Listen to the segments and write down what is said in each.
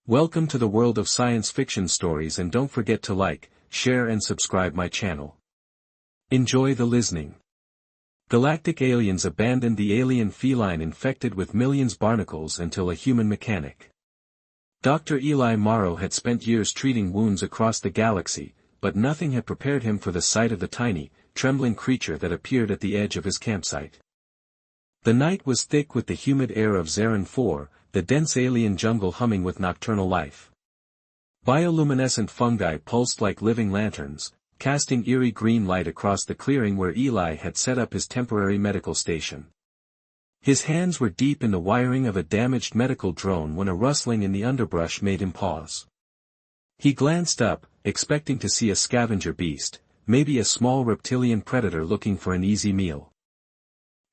Welcome to the world of science fiction stories, and don't forget to like, share and subscribe my channel. Enjoy the listening. Galactic aliens abandoned the alien feline infected with millions barnacles until a human mechanic. Dr. Eli Morrow had spent years treating wounds across the galaxy, but nothing had prepared him for the sight of the tiny, trembling creature that appeared at the edge of his campsite. The night was thick with the humid air of Zarin 4, the dense alien jungle humming with nocturnal life. Bioluminescent fungi pulsed like living lanterns, casting eerie green light across the clearing where Eli had set up his temporary medical station. His hands were deep in the wiring of a damaged medical drone when a rustling in the underbrush made him pause. He glanced up, expecting to see a scavenger beast, maybe a small reptilian predator looking for an easy meal.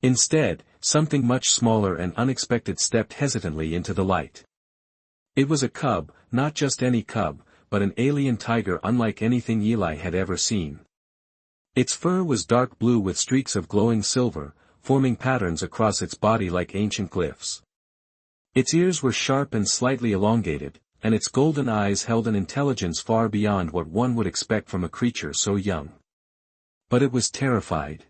Instead, something much smaller and unexpected stepped hesitantly into the light. It was a cub, not just any cub, but an alien tiger unlike anything Eli had ever seen. Its fur was dark blue with streaks of glowing silver, forming patterns across its body like ancient glyphs. Its ears were sharp and slightly elongated, and its golden eyes held an intelligence far beyond what one would expect from a creature so young. But it was terrified.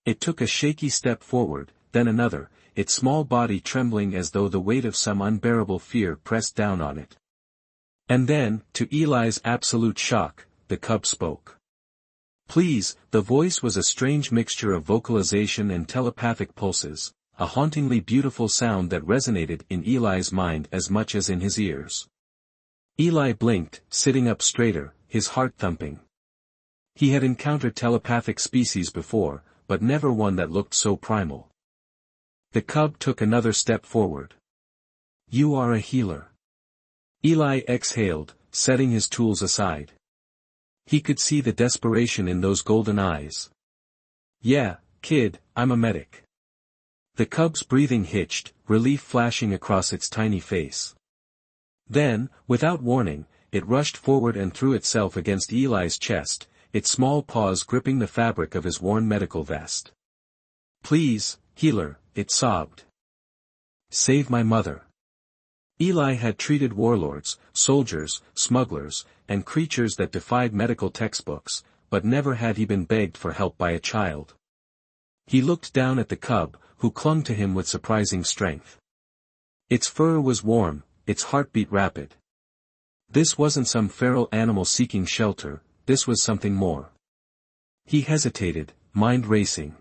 It took a shaky step forward, then another, its small body trembling as though the weight of some unbearable fear pressed down on it. And then, to Eli's absolute shock, the cub spoke. "Please," the voice was a strange mixture of vocalization and telepathic pulses, a hauntingly beautiful sound that resonated in Eli's mind as much as in his ears. Eli blinked, sitting up straighter, his heart thumping. He had encountered telepathic species before, but never one that looked so primal. The cub took another step forward. "You are a healer." Eli exhaled, setting his tools aside. He could see the desperation in those golden eyes. "Yeah, kid, I'm a medic." The cub's breathing hitched, relief flashing across its tiny face. Then, without warning, it rushed forward and threw itself against Eli's chest, its small paws gripping the fabric of his worn medical vest. "Please, healer," it sobbed. "Save my mother." Eli had treated warlords, soldiers, smugglers, and creatures that defied medical textbooks, but never had he been begged for help by a child. He looked down at the cub, who clung to him with surprising strength. Its fur was warm, its heartbeat rapid. This wasn't some feral animal seeking shelter, this was something more. He hesitated, mind racing.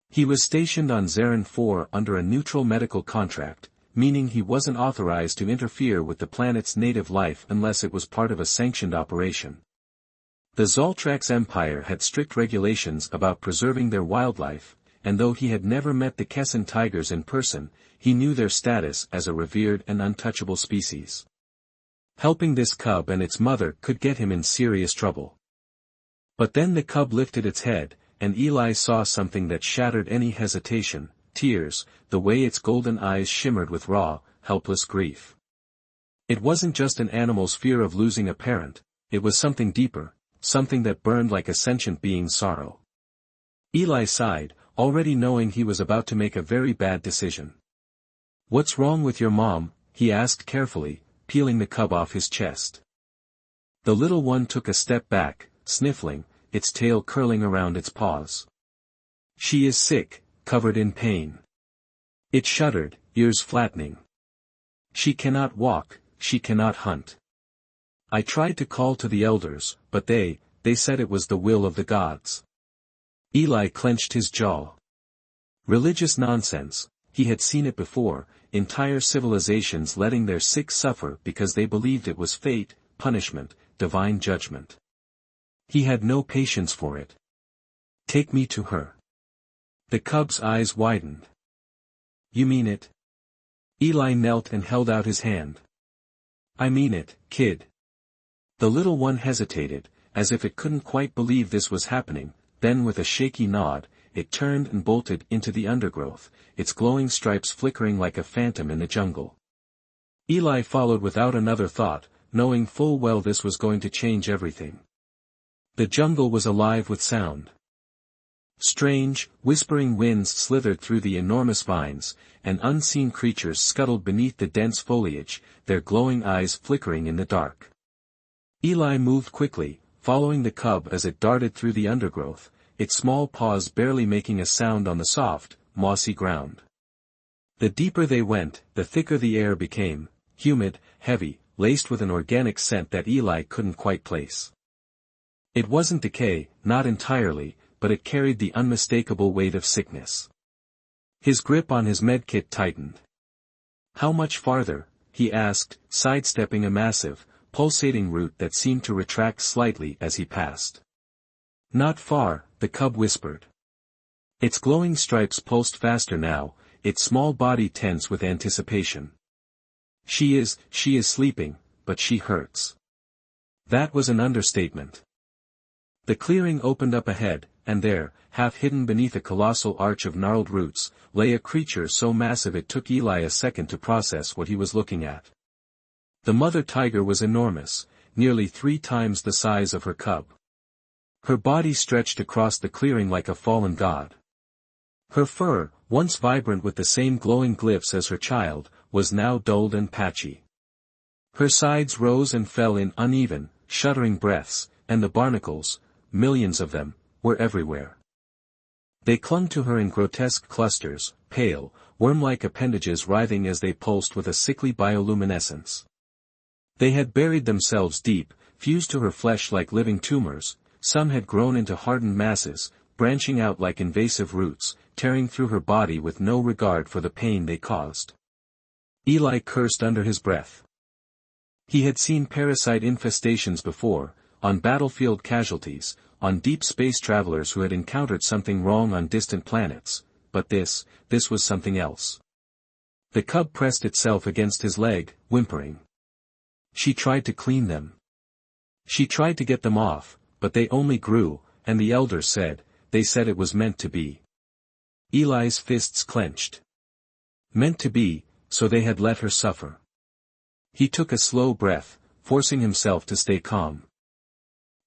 He was stationed on Zarin 4 under a neutral medical contract, meaning he wasn't authorized to interfere with the planet's native life unless it was part of a sanctioned operation. The Zoltrax Empire had strict regulations about preserving their wildlife, and though he had never met the Kessin tigers in person, he knew their status as a revered and untouchable species. Helping this cub and its mother could get him in serious trouble. But then the cub lifted its head, and Eli saw something that shattered any hesitation: tears, the way its golden eyes shimmered with raw, helpless grief. It wasn't just an animal's fear of losing a parent, it was something deeper, something that burned like a sentient being's sorrow. Eli sighed, already knowing he was about to make a very bad decision. "What's wrong with your mom?" he asked carefully, peeling the cub off his chest. The little one took a step back, sniffling, its tail curling around its paws. "She is sick, covered in pain." It shuddered, ears flattening. "She cannot walk, she cannot hunt. I tried to call to the elders, but they said it was the will of the gods." Eli clenched his jaw. Religious nonsense, he had seen it before, entire civilizations letting their sick suffer because they believed it was fate, punishment, divine judgment. He had no patience for it. "Take me to her." The cub's eyes widened. "You mean it?" Eli knelt and held out his hand. "I mean it, kid." The little one hesitated, as if it couldn't quite believe this was happening, then with a shaky nod, it turned and bolted into the undergrowth, its glowing stripes flickering like a phantom in the jungle. Eli followed without another thought, knowing full well this was going to change everything. The jungle was alive with sound. Strange, whispering winds slithered through the enormous vines, and unseen creatures scuttled beneath the dense foliage, their glowing eyes flickering in the dark. Eli moved quickly, following the cub as it darted through the undergrowth, its small paws barely making a sound on the soft, mossy ground. The deeper they went, the thicker the air became, humid, heavy, laced with an organic scent that Eli couldn't quite place. It wasn't decay, not entirely, but it carried the unmistakable weight of sickness. His grip on his medkit tightened. "How much farther?" he asked, sidestepping a massive, pulsating root that seemed to retract slightly as he passed. "Not far," the cub whispered. Its glowing stripes pulsed faster now, its small body tense with anticipation. She is sleeping, but she hurts." That was an understatement. The clearing opened up ahead, and there, half hidden beneath a colossal arch of gnarled roots, lay a creature so massive it took Eli a second to process what he was looking at. The mother tiger was enormous, nearly 3 times the size of her cub. Her body stretched across the clearing like a fallen god. Her fur, once vibrant with the same glowing glyphs as her child, was now dulled and patchy. Her sides rose and fell in uneven, shuddering breaths, and the barnacles, millions of them, were everywhere. They clung to her in grotesque clusters, pale, worm-like appendages writhing as they pulsed with a sickly bioluminescence. They had buried themselves deep, fused to her flesh like living tumors, some had grown into hardened masses, branching out like invasive roots, tearing through her body with no regard for the pain they caused. Eli cursed under his breath. He had seen parasite infestations before, on battlefield casualties, on deep space travelers who had encountered something wrong on distant planets, but this was something else. The cub pressed itself against his leg, whimpering. She tried to clean them. She tried to get them off, but they only grew, and the elders said it was meant to be. Eli's fists clenched. Meant to be, so they had let her suffer. He took a slow breath, forcing himself to stay calm.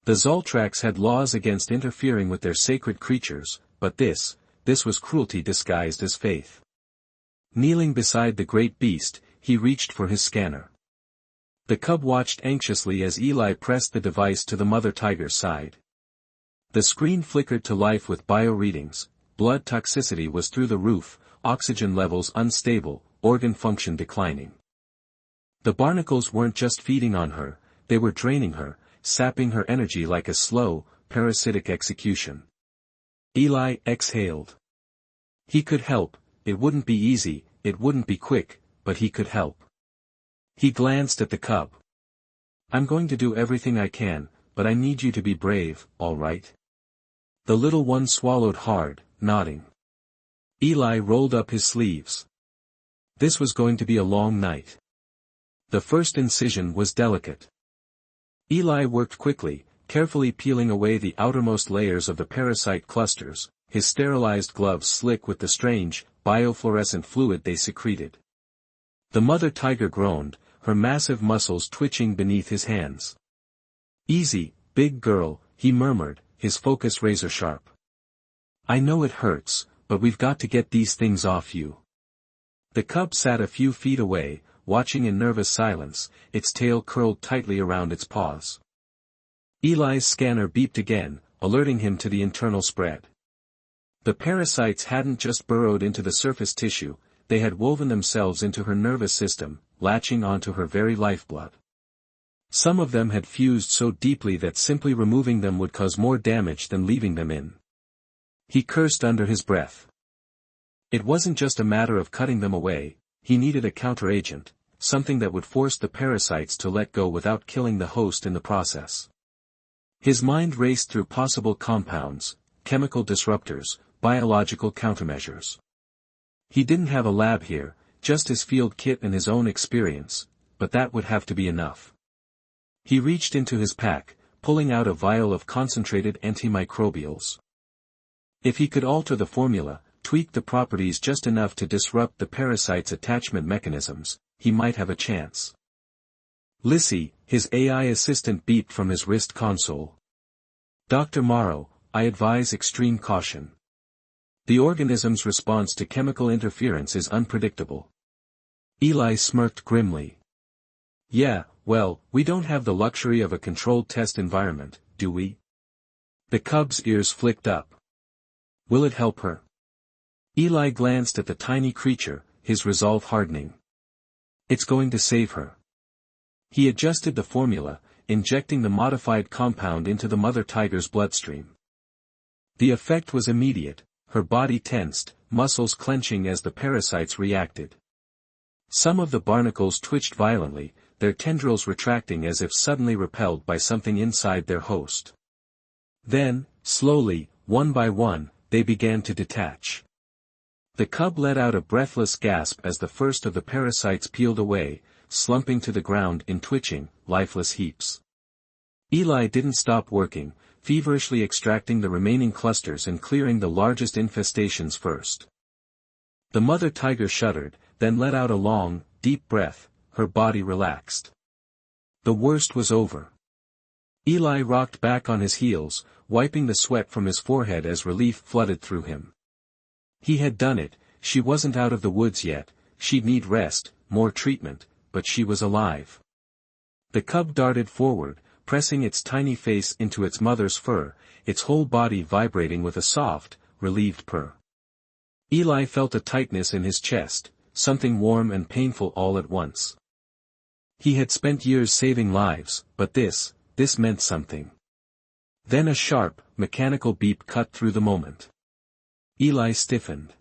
The Zoltrax had laws against interfering with their sacred creatures, but this was cruelty disguised as faith. Kneeling beside the great beast, he reached for his scanner. The cub watched anxiously as Eli pressed the device to the mother tiger's side. The screen flickered to life with bio-readings, blood toxicity was through the roof, oxygen levels unstable, organ function declining. The barnacles weren't just feeding on her, they were draining her, sapping her energy like a slow, parasitic execution. Eli exhaled. He could help, it wouldn't be easy, it wouldn't be quick, but he could help. He glanced at the cub. "I'm going to do everything I can, but I need you to be brave, all right?" The little one swallowed hard, nodding. Eli rolled up his sleeves. This was going to be a long night. The first incision was delicate. Eli worked quickly, carefully peeling away the outermost layers of the parasite clusters, his sterilized gloves slick with the strange, biofluorescent fluid they secreted. The mother tiger groaned, her massive muscles twitching beneath his hands. "Easy, big girl," he murmured, his focus razor-sharp. "I know it hurts, but we've got to get these things off you." The cub sat a few feet away, watching in nervous silence, its tail curled tightly around its paws. Eli's scanner beeped again, alerting him to the internal spread. The parasites hadn't just burrowed into the surface tissue, they had woven themselves into her nervous system, latching onto her very lifeblood. Some of them had fused so deeply that simply removing them would cause more damage than leaving them in. He cursed under his breath. It wasn't just a matter of cutting them away, he needed a counteragent, something that would force the parasites to let go without killing the host in the process. His mind raced through possible compounds, chemical disruptors, biological countermeasures. He didn't have a lab here, just his field kit and his own experience, but that would have to be enough. He reached into his pack, pulling out a vial of concentrated antimicrobials. If he could alter the formula, tweak the properties just enough to disrupt the parasite's attachment mechanisms, he might have a chance. Lissy, his AI assistant beeped from his wrist console. "Dr. Morrow, I advise extreme caution." The organism's response to chemical interference is unpredictable. Eli smirked grimly. Yeah, well, we don't have the luxury of a controlled test environment, do we? The cub's ears flicked up. Will it help her? Eli glanced at the tiny creature, his resolve hardening. It's going to save her. He adjusted the formula, injecting the modified compound into the mother tiger's bloodstream. The effect was immediate, her body tensed, muscles clenching as the parasites reacted. Some of the barnacles twitched violently, their tendrils retracting as if suddenly repelled by something inside their host. Then, slowly, one by one, they began to detach. The cub let out a breathless gasp as the first of the parasites peeled away, slumping to the ground in twitching, lifeless heaps. Eli didn't stop working, feverishly extracting the remaining clusters and clearing the largest infestations first. The mother tiger shuddered, then let out a long, deep breath, her body relaxed. The worst was over. Eli rocked back on his heels, wiping the sweat from his forehead as relief flooded through him. He had done it, she wasn't out of the woods yet, she'd need rest, more treatment, but she was alive. The cub darted forward, pressing its tiny face into its mother's fur, its whole body vibrating with a soft, relieved purr. Eli felt a tightness in his chest, something warm and painful all at once. He had spent years saving lives, but this meant something. Then a sharp, mechanical beep cut through the moment. Eli stiffened.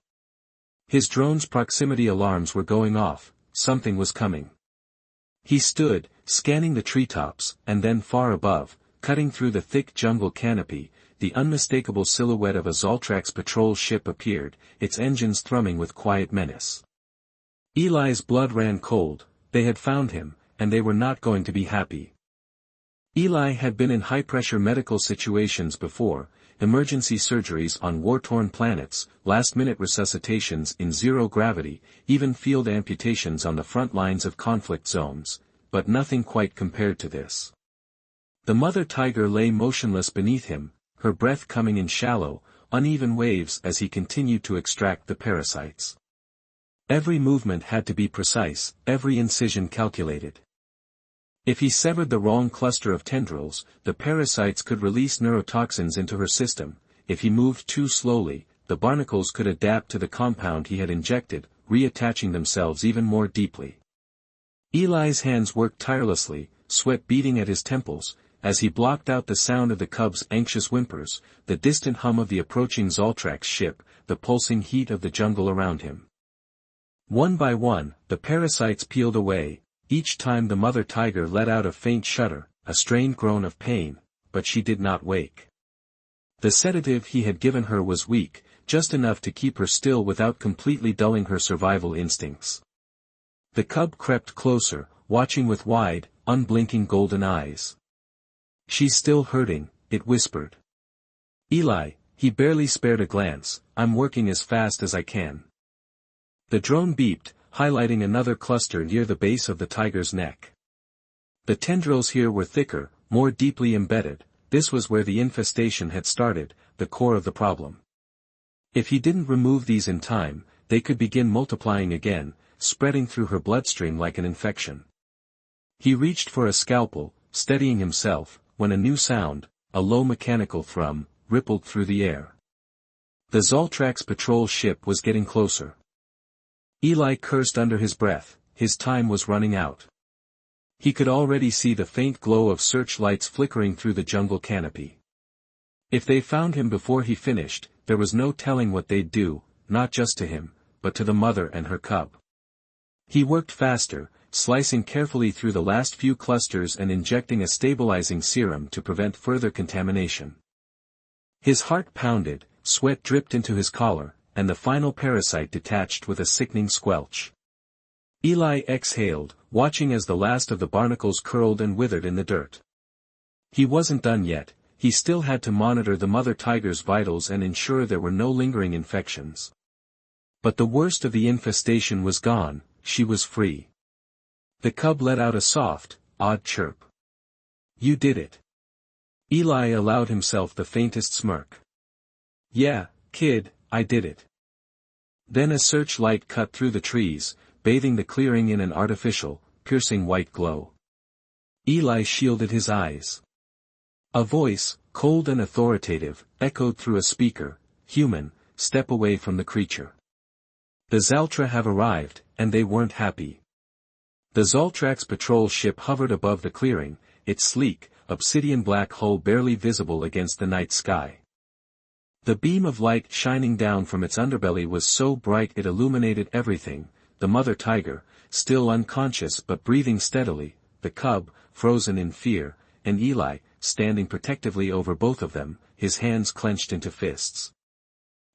His drone's proximity alarms were going off, something was coming. He stood, scanning the treetops, and then far above, cutting through the thick jungle canopy, the unmistakable silhouette of a Zoltrax patrol ship appeared, its engines thrumming with quiet menace. Eli's blood ran cold, they had found him, and they were not going to be happy. Eli had been in high-pressure medical situations before, emergency surgeries on war-torn planets, last-minute resuscitations in zero gravity, even field amputations on the front lines of conflict zones, but nothing quite compared to this. The mother tiger lay motionless beneath him, her breath coming in shallow, uneven waves as he continued to extract the parasites. Every movement had to be precise, every incision calculated. If he severed the wrong cluster of tendrils, the parasites could release neurotoxins into her system. If he moved too slowly, the barnacles could adapt to the compound he had injected, reattaching themselves even more deeply. Eli's hands worked tirelessly, sweat beading at his temples, as he blocked out the sound of the cub's anxious whimpers, the distant hum of the approaching Zoltrax ship, the pulsing heat of the jungle around him. One by one, the parasites peeled away. Each time the mother tiger let out a faint shudder, a strained groan of pain, but she did not wake. The sedative he had given her was weak, just enough to keep her still without completely dulling her survival instincts. The cub crept closer, watching with wide, unblinking golden eyes. She's still hurting, it whispered. Eli, he barely spared a glance, I'm working as fast as I can. The drone beeped, highlighting another cluster near the base of the tiger's neck. The tendrils here were thicker, more deeply embedded, this was where the infestation had started, the core of the problem. If he didn't remove these in time, they could begin multiplying again, spreading through her bloodstream like an infection. He reached for a scalpel, steadying himself, when a new sound, a low mechanical thrum, rippled through the air. The Zoltrax patrol ship was getting closer. Eli cursed under his breath, his time was running out. He could already see the faint glow of searchlights flickering through the jungle canopy. If they found him before he finished, there was no telling what they'd do, not just to him, but to the mother and her cub. He worked faster, slicing carefully through the last few clusters and injecting a stabilizing serum to prevent further contamination. His heart pounded, sweat dripped into his collar, and the final parasite detached with a sickening squelch. Eli exhaled, watching as the last of the barnacles curled and withered in the dirt. He wasn't done yet, he still had to monitor the mother tiger's vitals and ensure there were no lingering infections. But the worst of the infestation was gone, she was free. The cub let out a soft, odd chirp. You did it. Eli allowed himself the faintest smirk. Yeah, kid, I did it. Then a searchlight cut through the trees, bathing the clearing in an artificial, piercing white glow. Eli shielded his eyes. A voice, cold and authoritative, echoed through a speaker, "Human, step away from the creature. The Zaltra have arrived, and they weren't happy." The Zoltrax patrol ship hovered above the clearing, its sleek, obsidian-black hull barely visible against the night sky. The beam of light shining down from its underbelly was so bright it illuminated everything: the mother tiger, still unconscious but breathing steadily, the cub, frozen in fear, and Eli, standing protectively over both of them, his hands clenched into fists.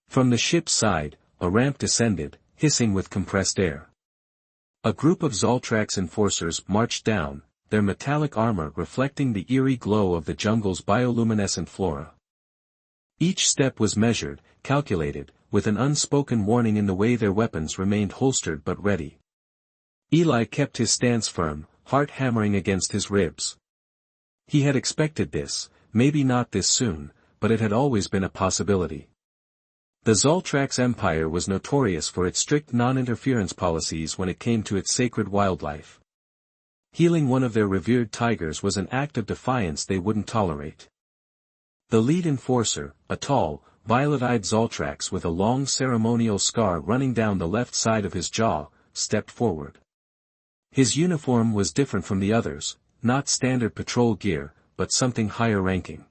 From the ship's side, a ramp descended, hissing with compressed air. A group of Zoltrax enforcers marched down, their metallic armor reflecting the eerie glow of the jungle's bioluminescent flora. Each step was measured, calculated, with an unspoken warning in the way their weapons remained holstered but ready. Eli kept his stance firm, heart hammering against his ribs. He had expected this, maybe not this soon, but it had always been a possibility. The Zoltrax Empire was notorious for its strict non-interference policies when it came to its sacred wildlife. Healing one of their revered tigers was an act of defiance they wouldn't tolerate. The lead enforcer, a tall, violet-eyed Zoltrax with a long ceremonial scar running down the left side of his jaw, stepped forward. His uniform was different from the others, not standard patrol gear, but something higher ranking.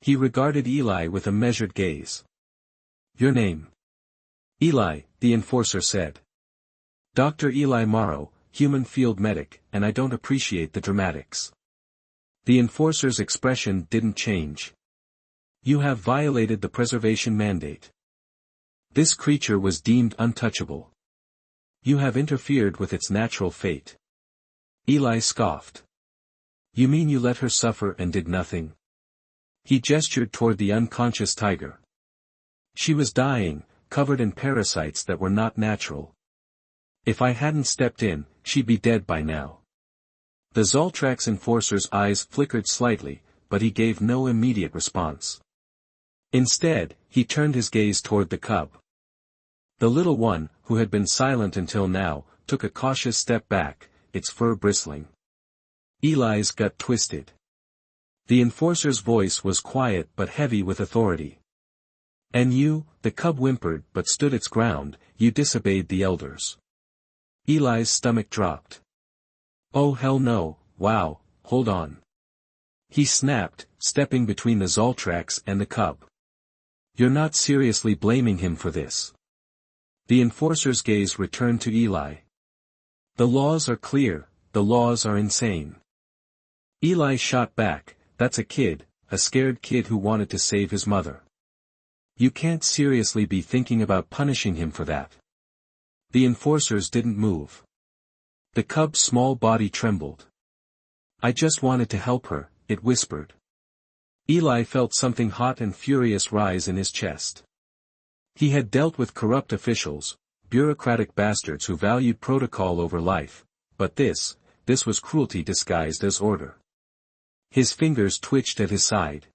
He regarded Eli with a measured gaze. "Your name?" "Eli," the enforcer said. "Dr. Eli Morrow, human field medic, and I don't appreciate the dramatics." The enforcer's expression didn't change. "You have violated the preservation mandate. This creature was deemed untouchable. You have interfered with its natural fate." Eli scoffed. "You mean you let her suffer and did nothing?" He gestured toward the unconscious tiger. "She was dying, covered in parasites that were not natural. If I hadn't stepped in, she'd be dead by now." The Zoltrax enforcer's eyes flickered slightly, but he gave no immediate response. Instead, he turned his gaze toward the cub. The little one, who had been silent until now, took a cautious step back, its fur bristling. Eli's gut twisted. The enforcer's voice was quiet but heavy with authority. "And you," the cub whimpered but stood its ground, "you disobeyed the elders." Eli's stomach dropped. "Oh hell no, wow, hold on." He snapped, stepping between the Zoltrax and the cub. "You're not seriously blaming him for this?" The enforcer's gaze returned to Eli. "The laws are clear, the laws are insane." Eli shot back, "That's a kid, a scared kid who wanted to save his mother. You can't seriously be thinking about punishing him for that." The enforcers didn't move. The cub's small body trembled. "I just wanted to help her," it whispered. Eli felt something hot and furious rise in his chest. He had dealt with corrupt officials, bureaucratic bastards who valued protocol over life, but this was cruelty disguised as order. His fingers twitched at his side.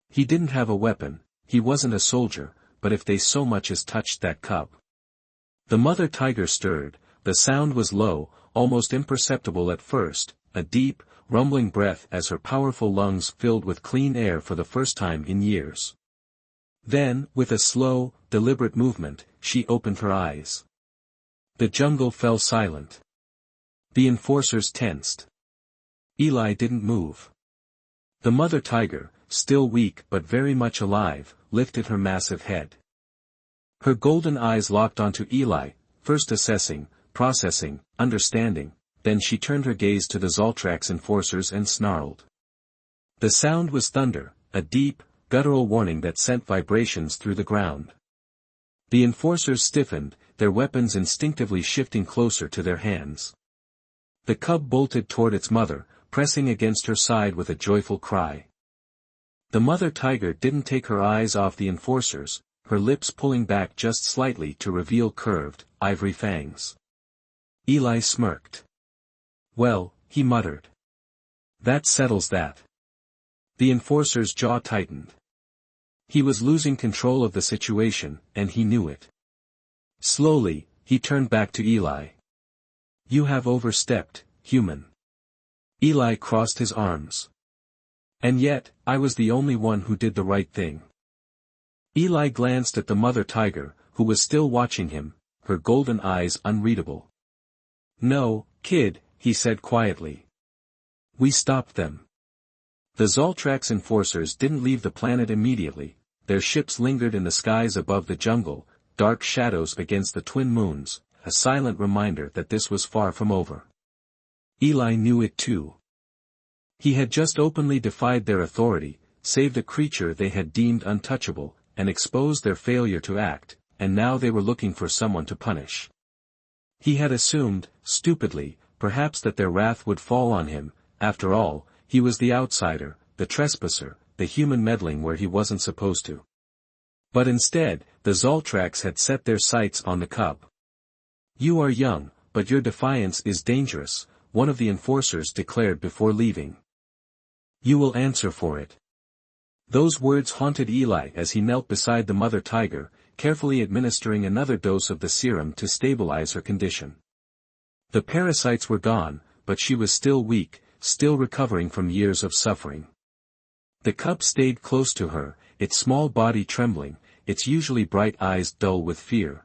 He didn't have a weapon, he wasn't a soldier, but if they so much as touched that cub. The mother tiger stirred, the sound was low, almost imperceptible at first, a deep, rumbling breath as her powerful lungs filled with clean air for the first time in years. Then, with a slow, deliberate movement, she opened her eyes. The jungle fell silent. The enforcers tensed. Eli didn't move. The mother tiger, still weak but very much alive, lifted her massive head. Her golden eyes locked onto Eli, first assessing, processing, understanding, then she turned her gaze to the Zoltrax enforcers and snarled. The sound was thunder, a deep, guttural warning that sent vibrations through the ground. The enforcers stiffened, their weapons instinctively shifting closer to their hands. The cub bolted toward its mother, pressing against her side with a joyful cry. The mother tiger didn't take her eyes off the enforcers, her lips pulling back just slightly to reveal curved, ivory fangs. Eli smirked. "Well," he muttered. "That settles that." The enforcer's jaw tightened. He was losing control of the situation, and he knew it. Slowly, he turned back to Eli. "You have overstepped, human." Eli crossed his arms. "And yet, I was the only one who did the right thing." Eli glanced at the mother tiger, who was still watching him, her golden eyes unreadable. "No, kid," he said quietly. "We stopped them." The Zoltrax enforcers didn't leave the planet immediately. Their ships lingered in the skies above the jungle, dark shadows against the twin moons, a silent reminder that this was far from over. Eli knew it too. He had just openly defied their authority, saved a creature they had deemed untouchable, and exposed their failure to act, and now they were looking for someone to punish. He had assumed, stupidly, perhaps that their wrath would fall on him. After all, he was the outsider, the trespasser, the human meddling where he wasn't supposed to. But instead, the Zoltrax had set their sights on the cub. "You are young, but your defiance is dangerous," one of the enforcers declared before leaving. "You will answer for it." Those words haunted Eli as he knelt beside the mother tiger, carefully administering another dose of the serum to stabilize her condition. The parasites were gone, but she was still weak, still recovering from years of suffering. The cub stayed close to her, its small body trembling, its usually bright eyes dull with fear.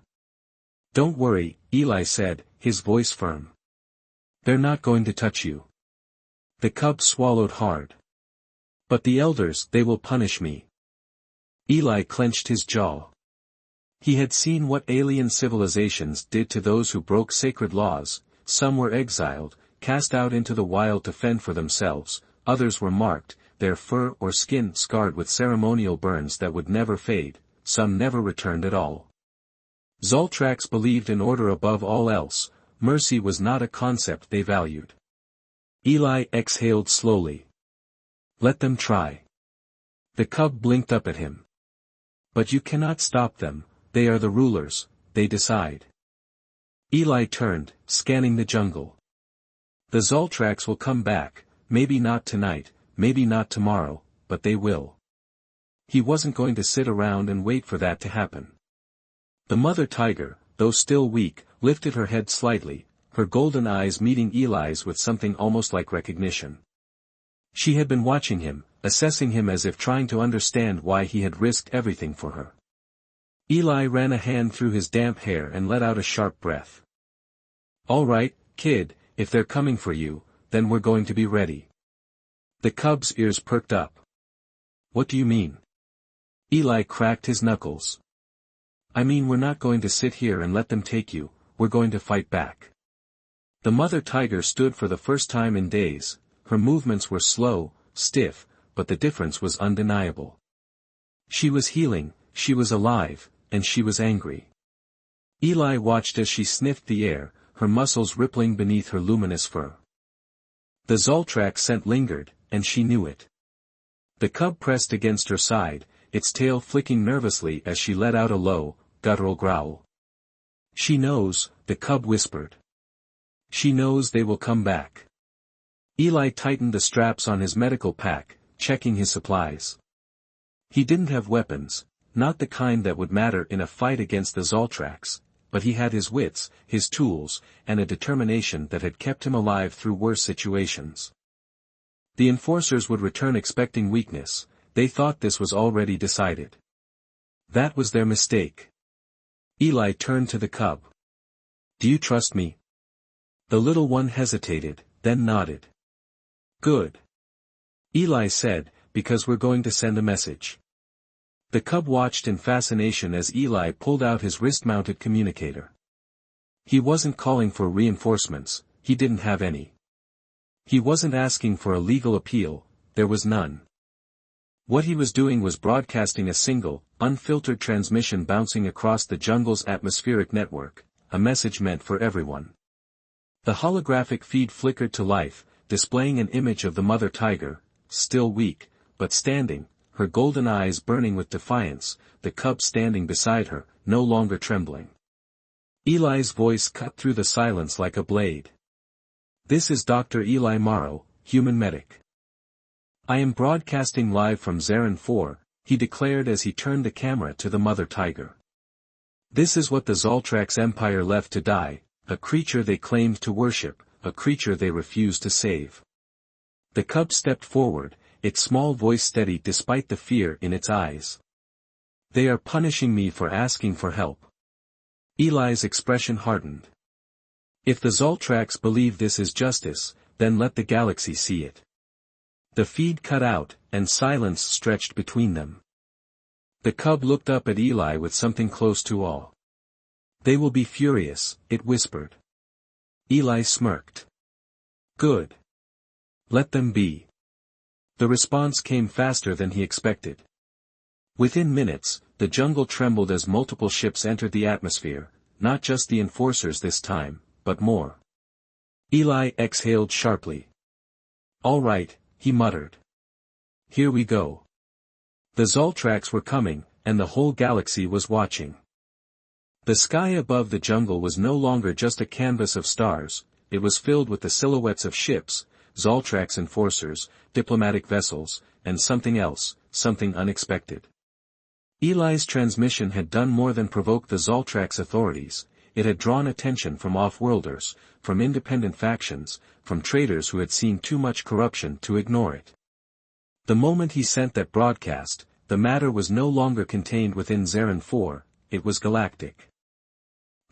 "Don't worry," Eli said, his voice firm. "They're not going to touch you." The cub swallowed hard. "But the elders, they will punish me." Eli clenched his jaw. He had seen what alien civilizations did to those who broke sacred laws. Some were exiled, cast out into the wild to fend for themselves, others were marked, their fur or skin scarred with ceremonial burns that would never fade, some never returned at all. Zoltrax believed in order above all else. Mercy was not a concept they valued. Eli exhaled slowly. "Let them try." The cub blinked up at him. "But you cannot stop them, they are the rulers, they decide." Eli turned, scanning the jungle. "The Zoltrax will come back, maybe not tonight, maybe not tomorrow, but they will." He wasn't going to sit around and wait for that to happen. The mother tiger, though still weak, lifted her head slightly, her golden eyes meeting Eli's with something almost like recognition. She had been watching him, assessing him as if trying to understand why he had risked everything for her. Eli ran a hand through his damp hair and let out a sharp breath. "All right, kid, if they're coming for you, then we're going to be ready." The cub's ears perked up. "What do you mean?" Eli cracked his knuckles. "I mean we're not going to sit here and let them take you, we're going to fight back." The mother tiger stood for the first time in days. Her movements were slow, stiff, but the difference was undeniable. She was healing, she was alive, and she was angry. Eli watched as she sniffed the air, her muscles rippling beneath her luminous fur. The Zoltrax scent lingered, and she knew it. The cub pressed against her side, its tail flicking nervously as she let out a low, guttural growl. "She knows," the cub whispered. "She knows they will come back." Eli tightened the straps on his medical pack, checking his supplies. He didn't have weapons, not the kind that would matter in a fight against the Zoltrax, but he had his wits, his tools, and a determination that had kept him alive through worse situations. The enforcers would return expecting weakness. They thought this was already decided. That was their mistake. Eli turned to the cub. "Do you trust me?" The little one hesitated, then nodded. "Good." Eli said, "Because we're going to send a message." The cub watched in fascination as Eli pulled out his wrist-mounted communicator. He wasn't calling for reinforcements, he didn't have any. He wasn't asking for a legal appeal, there was none. What he was doing was broadcasting a single, unfiltered transmission bouncing across the jungle's atmospheric network, a message meant for everyone. The holographic feed flickered to life, displaying an image of the mother tiger, still weak, but standing, her golden eyes burning with defiance, the cub standing beside her, no longer trembling. Eli's voice cut through the silence like a blade. "This is Dr. Eli Morrow, human medic. I am broadcasting live from Zarin 4, he declared as he turned the camera to the mother tiger. This is what the Zoltrax Empire left to die, a creature they claimed to worship, a creature they refused to save. The cub stepped forward, its small voice steady despite the fear in its eyes. They are punishing me for asking for help. Eli's expression hardened. If the Zoltrax believe this is justice, then let the galaxy see it. The feed cut out, and silence stretched between them. The cub looked up at Eli with something close to awe. They will be furious, it whispered. Eli smirked. Good. Let them be. The response came faster than he expected. Within minutes, the jungle trembled as multiple ships entered the atmosphere, not just the enforcers this time, but more. Eli exhaled sharply. All right, he muttered. Here we go. The Zoltrax were coming, and the whole galaxy was watching. The sky above the jungle was no longer just a canvas of stars, it was filled with the silhouettes of ships, Zoltrax enforcers, diplomatic vessels, and something else, something unexpected. Eli's transmission had done more than provoke the Zoltrax authorities, it had drawn attention from off-worlders, from independent factions, from traders who had seen too much corruption to ignore it. The moment he sent that broadcast, the matter was no longer contained within Zarin 4, it was galactic.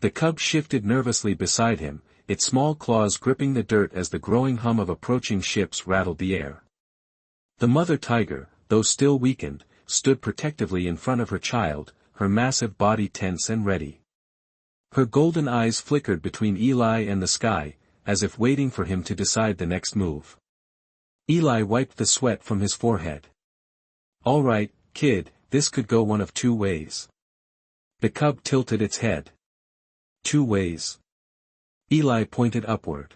The cub shifted nervously beside him, its small claws gripping the dirt as the growing hum of approaching ships rattled the air. The mother tiger, though still weakened, stood protectively in front of her child, her massive body tense and ready. Her golden eyes flickered between Eli and the sky, as if waiting for him to decide the next move. Eli wiped the sweat from his forehead. All right, kid, this could go one of two ways. The cub tilted its head. 2 ways. Eli pointed upward.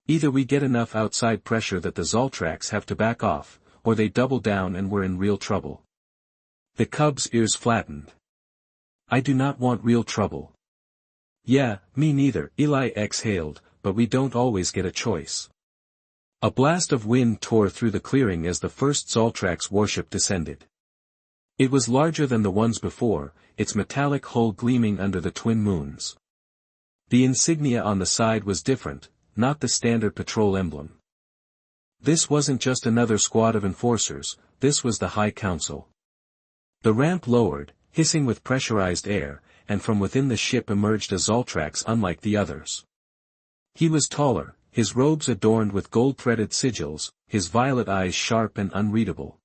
Either we get enough outside pressure that the Zoltrax have to back off, or they double down and we're in real trouble. The cub's ears flattened. I do not want real trouble. Yeah, me neither, Eli exhaled, but we don't always get a choice. A blast of wind tore through the clearing as the first Zoltrax warship descended. It was larger than the ones before, its metallic hull gleaming under the twin moons. The insignia on the side was different, not the standard patrol emblem. This wasn't just another squad of enforcers, this was the High Council. The ramp lowered, hissing with pressurized air, and from within the ship emerged a Zoltrax unlike the others. He was taller, his robes adorned with gold-threaded sigils, his violet eyes sharp and unreadable.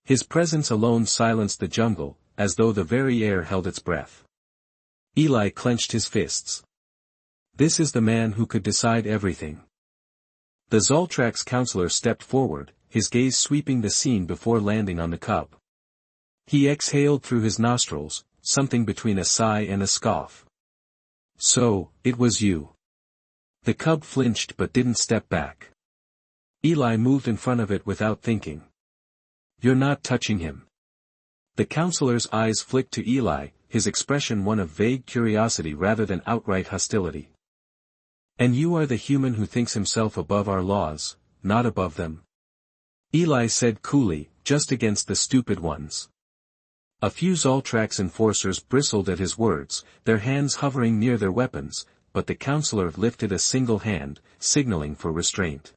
His presence alone silenced the jungle, as though the very air held its breath. Eli clenched his fists. This is the man who could decide everything. The Zoltrax counselor stepped forward, his gaze sweeping the scene before landing on the cub. He exhaled through his nostrils, something between a sigh and a scoff. So, it was you. The cub flinched but didn't step back. Eli moved in front of it without thinking. You're not touching him. The counselor's eyes flicked to Eli, his expression one of vague curiosity rather than outright hostility. And you are the human who thinks himself above our laws, not above them. Eli said coolly, just against the stupid ones. A few Zoltrax enforcers bristled at his words, their hands hovering near their weapons, but the counselor lifted a single hand, signaling for restraint.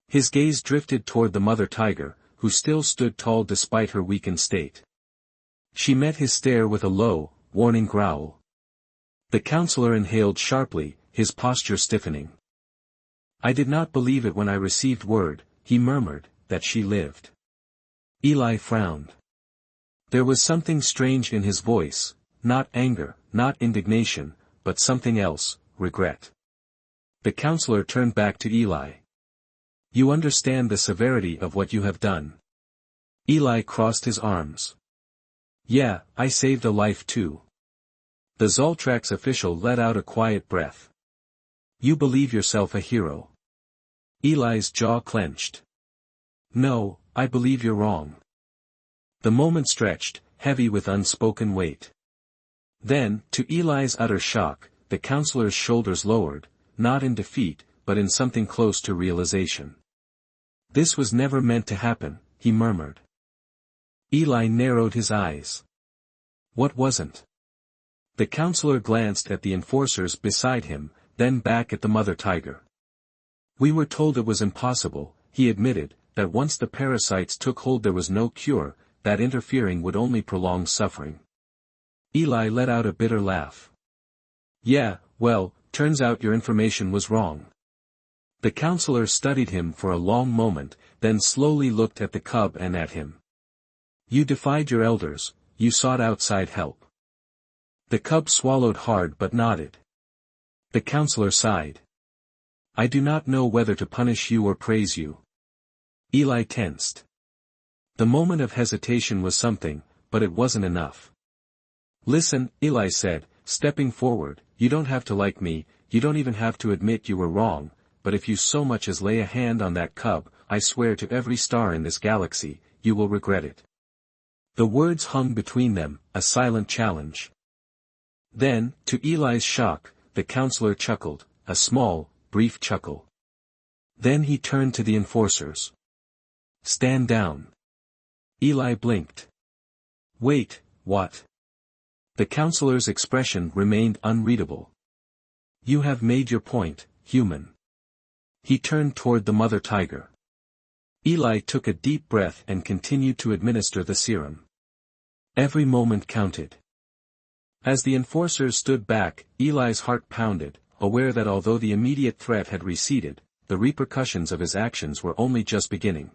His gaze drifted toward the mother tiger, who still stood tall despite her weakened state. She met his stare with a low, warning growl. The counselor inhaled sharply, his posture stiffening. I did not believe it when I received word, he murmured, that she lived. Eli frowned. There was something strange in his voice, not anger, not indignation, but something else, regret. The counselor turned back to Eli. You understand the severity of what you have done. Eli crossed his arms. Yeah, I saved a life too. The Zoltrax official let out a quiet breath. You believe yourself a hero. Eli's jaw clenched. No, I believe you're wrong. The moment stretched, heavy with unspoken weight. Then, to Eli's utter shock, the counselor's shoulders lowered, not in defeat, but in something close to realization. This was never meant to happen, he murmured. Eli narrowed his eyes. What wasn't? The counselor glanced at the enforcers beside him, then back at the mother tiger. We were told it was impossible, he admitted, that once the parasites took hold there was no cure, that interfering would only prolong suffering. Eli let out a bitter laugh. Yeah, well, turns out your information was wrong. The counselor studied him for a long moment, then slowly looked at the cub and at him. You defied your elders, you sought outside help. The cub swallowed hard but nodded. The counselor sighed. I do not know whether to punish you or praise you. Eli tensed. The moment of hesitation was something, but it wasn't enough. Listen, Eli said, stepping forward, you don't have to like me, you don't even have to admit you were wrong, but if you so much as lay a hand on that cub, I swear to every star in this galaxy, you will regret it. The words hung between them, a silent challenge. Then, to Eli's shock, the counselor chuckled, a small, brief chuckle. Then he turned to the enforcers. Stand down. Eli blinked. Wait, what? The counselor's expression remained unreadable. You have made your point, human. He turned toward the mother tiger. Eli took a deep breath and continued to administer the serum. Every moment counted. As the enforcers stood back, Eli's heart pounded, aware that although the immediate threat had receded, the repercussions of his actions were only just beginning.